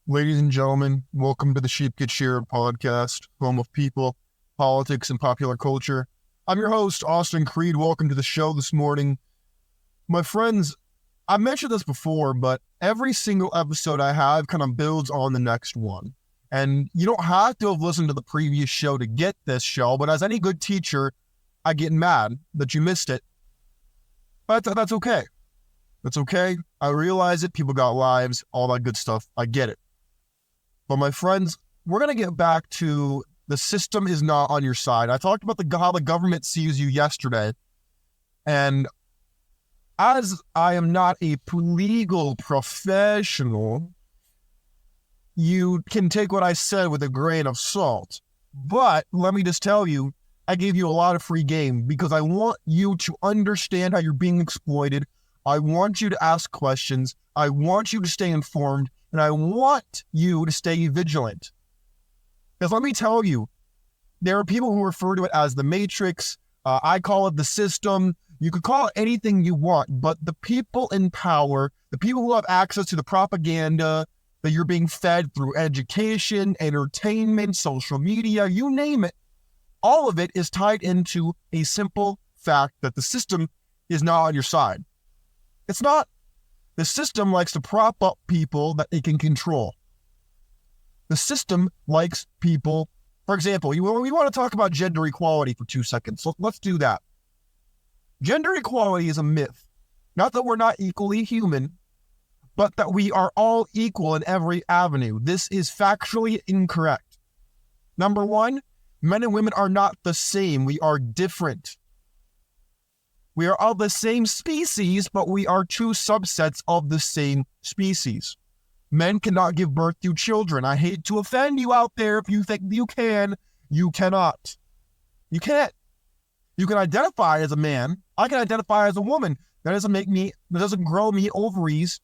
Ladies and gentlemen, welcome to the Sheep Get Sheared Podcast, home of people, politics, and popular culture. I'm your host, Austin Creed. Welcome to the show this morning. My friends, I mentioned this before, but every single episode I have kind of builds on the next one. And you don't have to have listened to the previous show to get this show, but as any good teacher, I get mad that you missed it. But that's okay. That's okay. I realize it. People got lives, all that good stuff. I get it. But my friends, we're going to get back to the system is not on your side. I talked about how the government sees you yesterday. And as I am not a legal professional, you can take what I said with a grain of salt. But let me just tell you, I gave you a lot of free game because I want you to understand how you're being exploited. I want you to ask questions. I want you to stay informed. And I want you to stay vigilant. Because let me tell you, there are people who refer to it as the Matrix. I call it the system. You could call it anything you want, but the people in power, the people who have access to the propaganda that you're being fed through education, entertainment, social media, you name it, all of it is tied into a simple fact that the system is not on your side. It's not. The system likes to prop up people that it can control. The system likes people, for example, we want to talk about gender equality for 2 seconds. So let's do that. Gender equality is a myth. Not that we're not equally human, but that we are all equal in every avenue. This is factually incorrect. Number one, men and women are not the same. We are different. We are all the same species, but we are two subsets of the same species. Men cannot give birth to children. I hate to offend you out there. If you think you can, you cannot. You can't. You can identify as a man. I can identify as a woman. That doesn't grow me ovaries.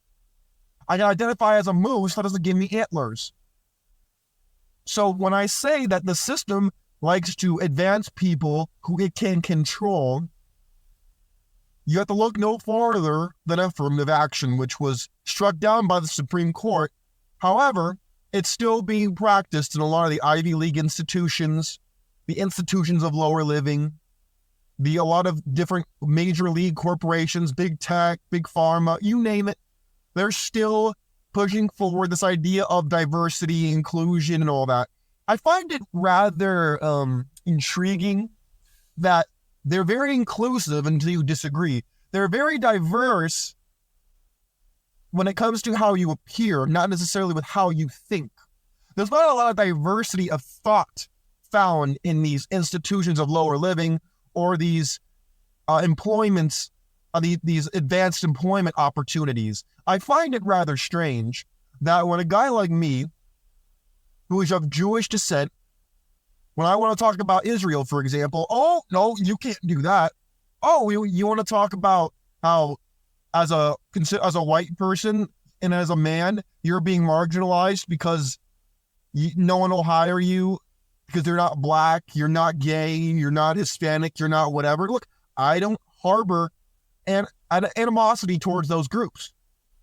I can identify as a moose. That doesn't give me antlers. So when I say that the system likes to advance people who it can control, you have to look no farther than affirmative action, which was struck down by the Supreme Court. However, it's still being practiced in a lot of the Ivy League institutions, the institutions of lower living, a lot of different major league corporations, big tech, big pharma, you name it. They're still pushing forward this idea of diversity, inclusion, and all that. I find it rather intriguing that they're very inclusive until you disagree. They're very diverse when it comes to how you appear, not necessarily with how you think. There's not a lot of diversity of thought found in these institutions of lower living or these employments, these advanced employment opportunities. I find it rather strange that when a guy like me, who is of Jewish descent, when I want to talk about Israel, for example, oh, no, you can't do that. Oh, you want to talk about how as a white person and as a man, you're being marginalized because no one will hire you because you're not black, you're not gay, you're not Hispanic, you're not whatever. Look, I don't harbor an animosity towards those groups.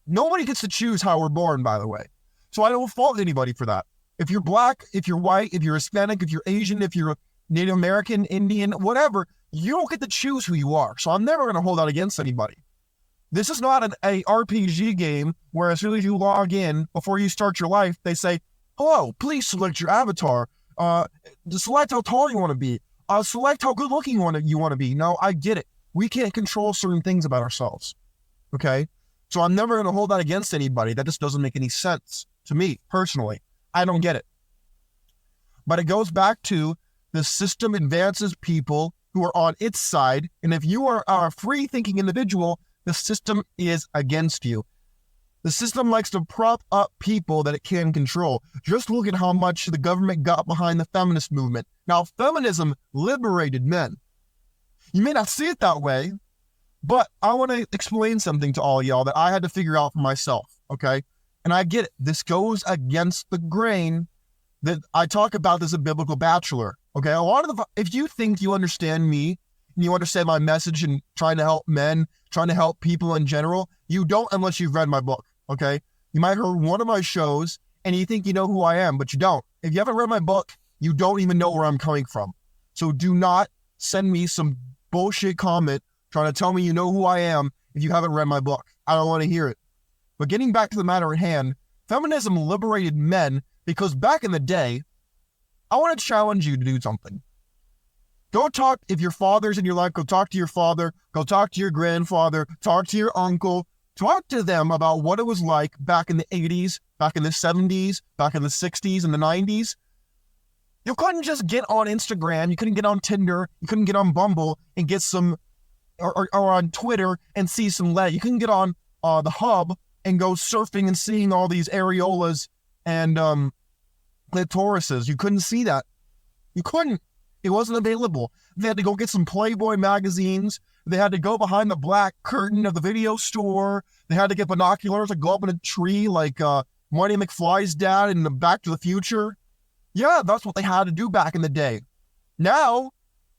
Nobody gets to choose how we're born, by the way. So I don't fault anybody for that. If you're black, if you're white, if you're Hispanic, if you're Asian, if you're Native American, Indian, whatever, you don't get to choose who you are. So I'm never going to hold that against anybody. This is not a RPG game where as soon as you log in, before you start your life, they say, hello, please select your avatar. Select how tall you want to be. Select how good looking you want to be. No, I get it. We can't control certain things about ourselves. Okay? So I'm never going to hold that against anybody. That just doesn't make any sense to me personally. I don't get it. But it goes back to the system advances people who are on its side. And if you are a free-thinking individual, the system is against you. The system likes to prop up people that it can control. Just look at how much the government got behind the feminist movement. Now, feminism liberated men. You may not see it that way, but I want to explain something to all y'all that I had to figure out for myself, okay? And I get it. This goes against the grain that I talk about as a biblical bachelor. Okay, if you think you understand me and you understand my message and trying to help men, trying to help people in general, you don't unless you've read my book. Okay, you might have heard one of my shows and you think you know who I am, but you don't. If you haven't read my book, you don't even know where I'm coming from. So do not send me some bullshit comment trying to tell me you know who I am if you haven't read my book. I don't want to hear it. But getting back to the matter at hand, feminism liberated men because back in the day, I want to challenge you to do something. Go talk, if your father's in your life, go talk to your father, go talk to your grandfather, talk to your uncle, talk to them about what it was like back in the 80s, back in the 70s, back in the 60s and the 90s. You couldn't just get on Instagram, you couldn't get on Tinder, you couldn't get on Bumble and get some, or on Twitter and see some lead. You couldn't get on the hub and go surfing and seeing all these areolas and clitorises. You couldn't see that. You couldn't. It wasn't available. They had to go get some Playboy magazines. They had to go behind the black curtain of the video store. They had to get binoculars and go up in a tree like Marty McFly's dad in the Back to the Future. Yeah, that's what they had to do back in the day. Now,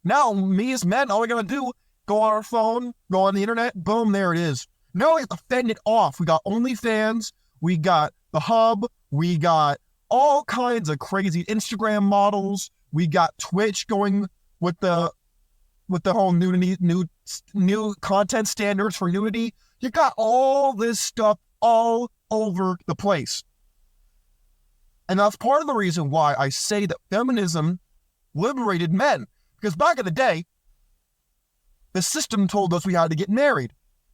me as men, all we gotta do, go on our phone, go on the internet, boom, there it is. Now we have to fend it off. We got OnlyFans, we got the hub, we got all kinds of crazy Instagram models, we got Twitch going with the whole nudity, new content standards for nudity. You got all this stuff all over the place. And that's part of the reason why I say that feminism liberated men. Because back in the day, the system told us we had to get married.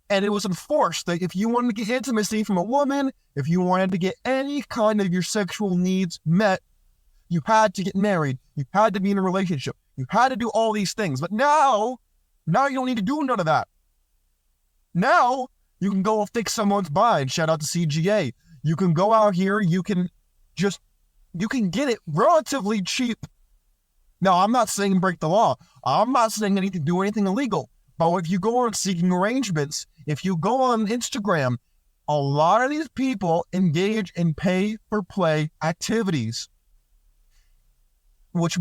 And it was enforced that if you wanted to get intimacy from a woman, if you wanted to get any kind of your sexual needs met, you had to get married. You had to be in a relationship. You had to do all these things. But now you don't need to do none of that. Now, you can go fix someone's bind. Shout out to CGA. You can go out here, you can get it relatively cheap. Now, I'm not saying break the law. I'm not saying anything to do anything illegal. But if you go on seeking arrangements, if you go on Instagram, a lot of these people engage in pay-for-play activities. Which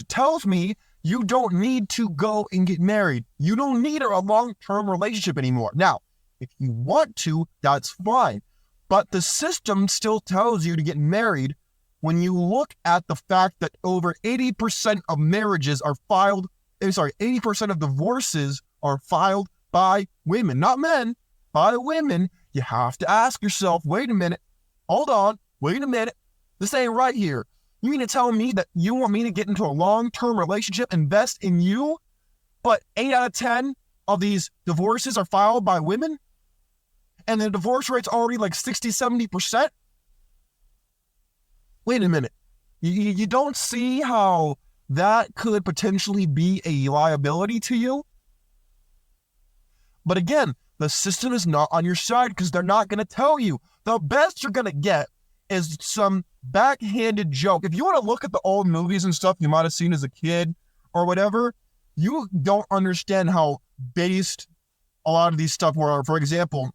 tells me you don't need to go and get married. You don't need a long-term relationship anymore. Now, if you want to, that's fine. But the system still tells you to get married when you look at the fact that over 80% of marriages are 80% of divorces are filed by women, not men, by women. You have to ask yourself, wait a minute, hold on, wait a minute. This ain't right here. You mean to tell me that you want me to get into a long-term relationship, invest in you, but 8 out of 10 of these divorces are filed by women? And the divorce rate's already like 60, 70%? Wait a minute. You don't see how that could potentially be a liability to you? But again, the system is not on your side because they're not going to tell you. The best you're going to get is some backhanded joke. If you want to look at the old movies and stuff you might have seen as a kid or whatever, you don't understand how based a lot of these stuff were. For example,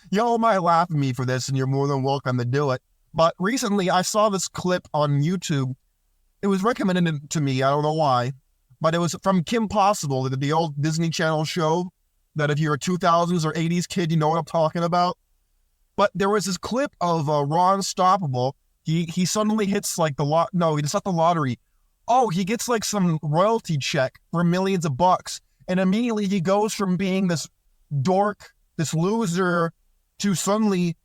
y'all might laugh at me for this and you're more than welcome to do it. But recently I saw this clip on YouTube. It was recommended to me. I don't know why, but it was from Kim Possible, the old Disney Channel show that if you're a 2000s or 80s kid, you know what I'm talking about. But there was this clip of Ron Stoppable. He suddenly hits like it's not the lottery. Oh, he gets like some royalty check for millions of bucks. And immediately he goes from being this dork, this loser, to suddenly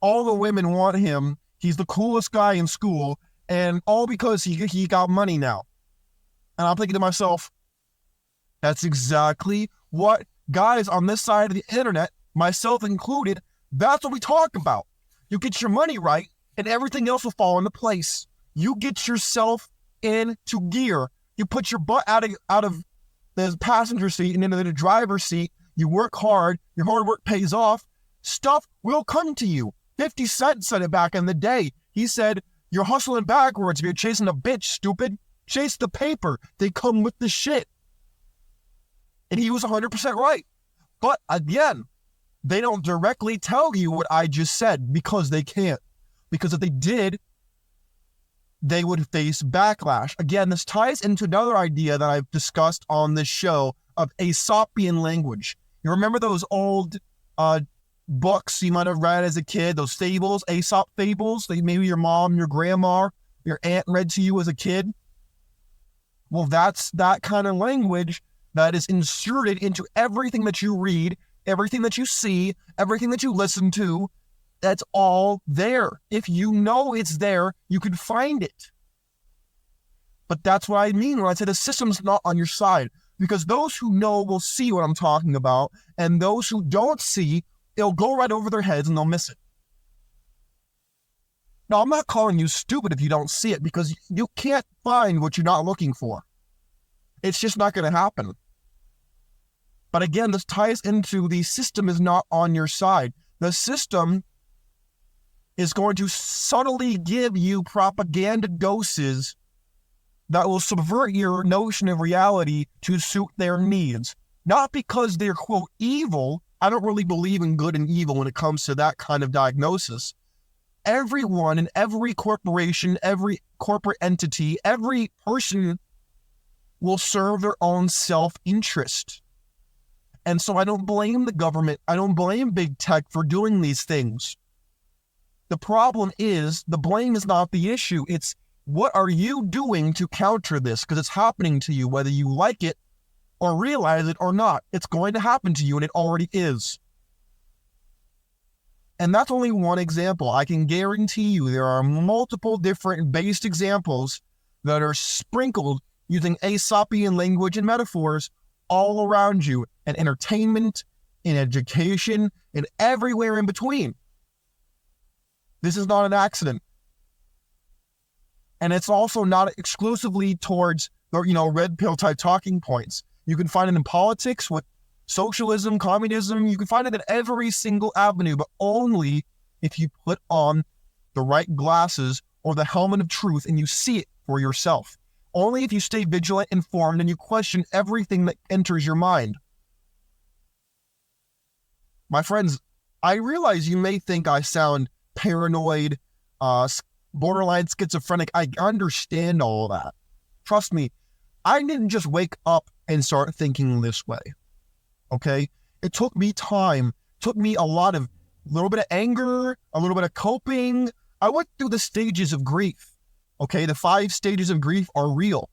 all the women want him. He's the coolest guy in school. And all because he got money now. And I'm thinking to myself, that's exactly what guys on this side of the internet, myself included, that's what we talk about. You get your money right, and everything else will fall into place. You get yourself into gear. You put your butt out of the passenger seat and into the driver's seat. You work hard. Your hard work pays off. Stuff will come to you. 50 Cent said it back in the day. He said, you're hustling backwards if you're chasing a bitch, stupid. Chase the paper. They come with the shit. And he was 100% right. But again, they don't directly tell you what I just said because they can't. Because if they did, they would face backlash. Again, this ties into another idea that I've discussed on this show of Aesopian language. You remember those old books you might have read as a kid, those fables, Aesop fables, that maybe your mom, your grandma, your aunt read to you as a kid. Well, that's that kind of language that is inserted into everything that you read, everything that you see, everything that you listen to. That's all there. If you know it's there, you can find it. But that's what I mean when I say the system's not on your side. Because those who know will see what I'm talking about, and those who don't see, it'll go right over their heads and they'll miss it. Now, I'm not calling you stupid if you don't see it, because you can't find what you're not looking for. It's just not going to happen. But again, this ties into the system is not on your side. The system is going to subtly give you propaganda doses that will subvert your notion of reality to suit their needs. Not because they're, quote, evil. I don't really believe in good and evil when it comes to that kind of diagnosis. Everyone in every corporation, every corporate entity, every person will serve their own self-interest. And so I don't blame the government. I don't blame big tech for doing these things. The problem is, the blame is not the issue. It's what are you doing to counter this? Because it's happening to you, whether you like it or realize it or not. It's going to happen to you, and it already is. And that's only one example. I can guarantee you there are multiple different based examples that are sprinkled using Aesopian language and metaphors all around you, in entertainment, in education, and everywhere in between. This is not an accident. And it's also not exclusively towards, red pill type talking points. You can find it in politics with socialism, communism. You can find it in every single avenue, but only if you put on the right glasses or the helmet of truth and you see it for yourself. Only if you stay vigilant, informed, and you question everything that enters your mind. My friends, I realize you may think I sound paranoid, borderline schizophrenic. I understand all of that. Trust me, I didn't just wake up and start thinking this way. Okay? It took me time. It took me a little bit of anger, a little bit of coping. I went through the stages of grief. Okay? The 5 stages of grief are real.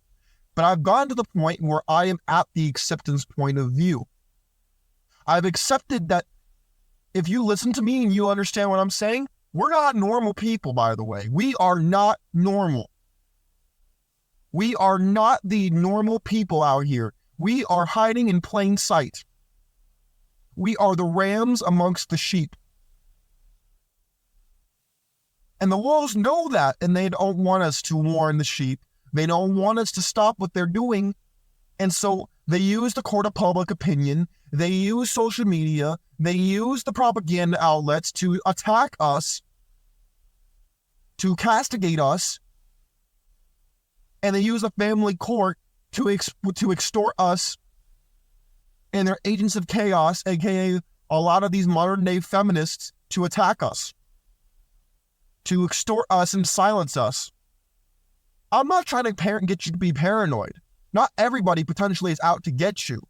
But I've gotten to the point where I am at the acceptance point of view. I've accepted that if you listen to me and you understand what I'm saying, we're not normal people, by the way. We are not normal. We are not the normal people out here. We are hiding in plain sight. We are the rams amongst the sheep. And the wolves know that, and they don't want us to warn the sheep. They don't want us to stop what they're doing. And so they use the court of public opinion. They use social media. They use the propaganda outlets to attack us, to castigate us. And they use the family court to extort us. And they're agents of chaos, aka a lot of these modern day feminists, to attack us, to extort us and silence us. I'm not trying to get you to be paranoid. Not everybody potentially is out to get you,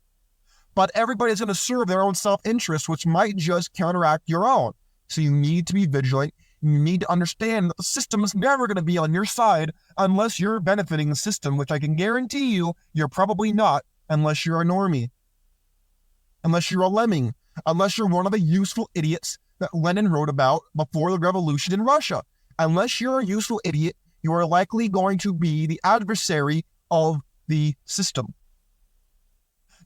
but everybody's going to serve their own self-interest, which might just counteract your own. So you need to be vigilant. You need to understand that the system is never going to be on your side unless you're benefiting the system, which I can guarantee you, you're probably not unless you're a normie, unless you're a lemming, unless you're one of the useful idiots that Lenin wrote about before the revolution in Russia. Unless you're a useful idiot, you are likely going to be the adversary of the system.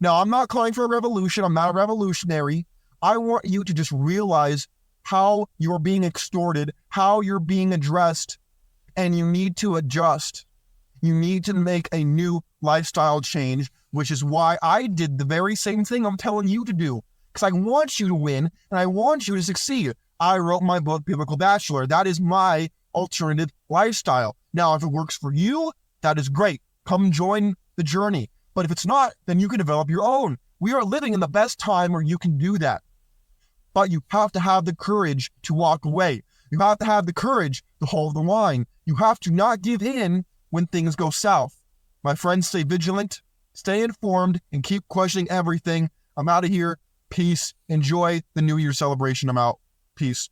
Now, I'm not calling for a revolution. I'm not a revolutionary. I want you to just realize how you're being extorted, how you're being addressed, and you need to adjust. You need to make a new lifestyle change, which is why I did the very same thing I'm telling you to do, because I want you to win and I want you to succeed. I wrote my book, Biblical Bachelor. That is my alternative lifestyle. Now, if it works for you, that is great. Come join the journey. But if it's not, then you can develop your own. We are living in the best time where you can do that. But you have to have the courage to walk away. You have to have the courage to hold the line. You have to not give in when things go south. My friends, stay vigilant, stay informed, and keep questioning everything. I'm out of here. Peace. Enjoy the New Year celebration. I'm out. Peace.